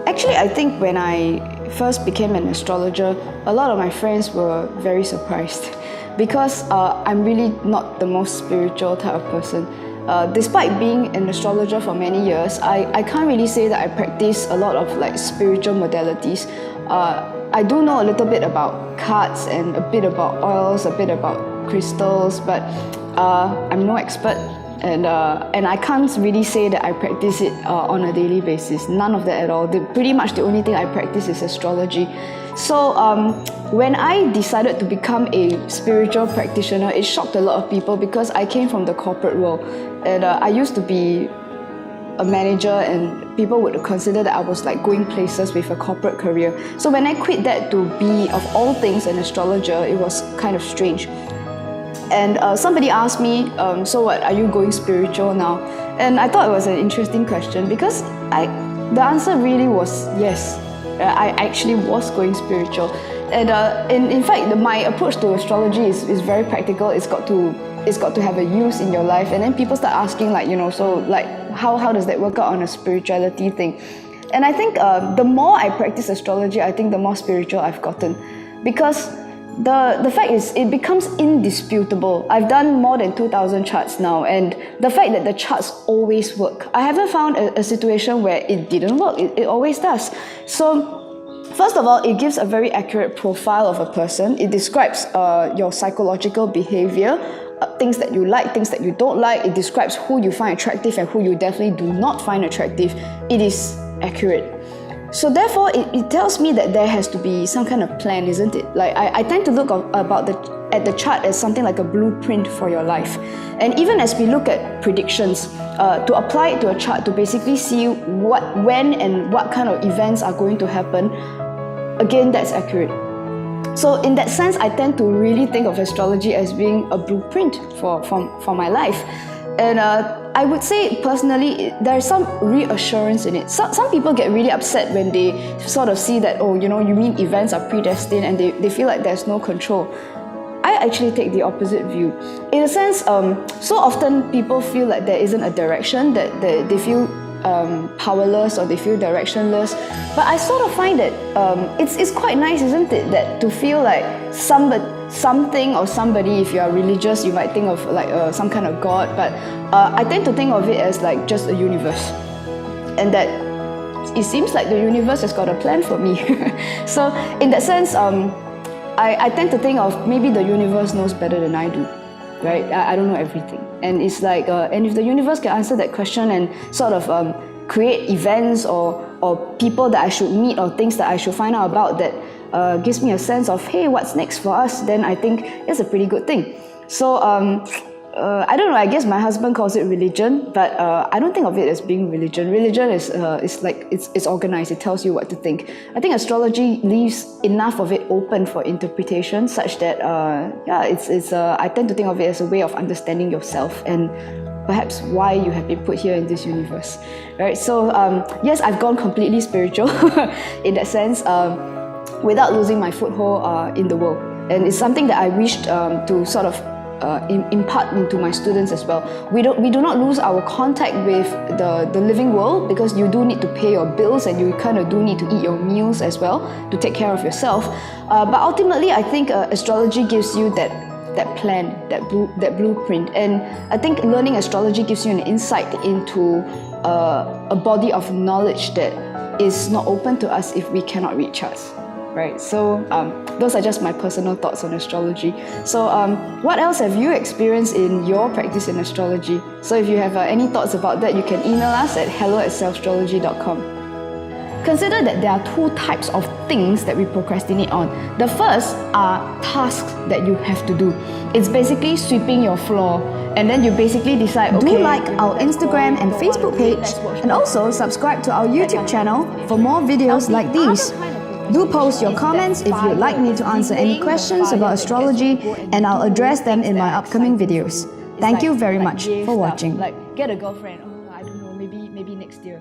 Actually, I think when I first became an astrologer, a lot of my friends were very surprised because I'm really not the most spiritual type of person. Despite being an astrologer for many years, I can't really say that I practice a lot of spiritual modalities. I do know a little bit about cards and a bit about oils, a bit about crystals, but I'm no expert. And I can't really say that I practice it on a daily basis. None of that at all. Pretty much the only thing I practice is astrology. So when I decided to become a spiritual practitioner, it shocked a lot of people because I came from the corporate world. And I used to be a manager, and people would consider that I was going places with a corporate career. So when I quit that to be, of all things, an astrologer, it was kind of strange. And somebody asked me, so what, are you going spiritual now? And I thought it was an interesting question because the answer really was yes. I actually was going spiritual. And in fact, my approach to astrology is very practical. It's got to have a use in your life. And then people start asking how does that work out on a spirituality thing? And I think the more I practice astrology, I think the more spiritual I've gotten. Because the fact is, it becomes indisputable. I've done more than 2,000 charts now, and the fact that the charts always work. I haven't found a situation where it didn't work. It always does. So, first of all, it gives a very accurate profile of a person. It describes your psychological behavior, things that you like, things that you don't like. It describes who you find attractive and who you definitely do not find attractive. It is accurate. So therefore, it tells me that there has to be some kind of plan, isn't it? I tend to look at the chart as something like a blueprint for your life. And even as we look at predictions, to apply it to a chart to basically see when and what kind of events are going to happen, again, that's accurate. So in that sense, I tend to really think of astrology as being a blueprint for my life. And I would say personally, there's some reassurance in it. Some people get really upset when they sort of see that, you mean events are predestined, and they feel like there's no control. I actually take the opposite view. In a sense, so often people feel like there isn't a direction, that they feel powerless or they feel directionless. But I sort of find that it's quite nice, isn't it, that to feel like something or somebody, if you are religious, you might think of some kind of God, but I tend to think of it as just a universe, and that it seems like the universe has got a plan for me. So in that sense, I tend to think of maybe the universe knows better than I do, right? I don't know everything, and it's and if the universe can answer that question and sort of create events or people that I should meet or things that I should find out about that gives me a sense of, hey, what's next for us, then I think it's a pretty good thing. So I don't know, I guess my husband calls it religion, but I don't think of it as being religion. Religion is it's organized, it tells you what to think. I think astrology leaves enough of it open for interpretation, such that I tend to think of it as a way of understanding yourself and perhaps why you have been put here in this universe, right? So yes, I've gone completely spiritual in that sense, without losing my foothold in the world. And it's something that I wished to sort of impart into my students as well. We do not lose our contact with the living world, because you do need to pay your bills and you kind of do need to eat your meals as well to take care of yourself. But ultimately, I think astrology gives you that plan, that blueprint. And I think learning astrology gives you an insight into a body of knowledge that is not open to us if we cannot read charts. Right, so those are just my personal thoughts on astrology. So what else have you experienced in your practice in astrology? So if you have any thoughts about that, you can email us at hello@selfastrology.com. Consider that there are two types of things that we procrastinate on. The first are tasks that you have to do. It's basically sweeping your floor, and then you basically decide, okay, do like our Instagram and Facebook page, and also subscribe to our YouTube channel for more videos like these. Do post your comments if you'd like me to answer any questions about astrology, and I'll address them in my upcoming videos. Thank you very much for watching. Like get a girlfriend. Oh, I don't know. Maybe next year.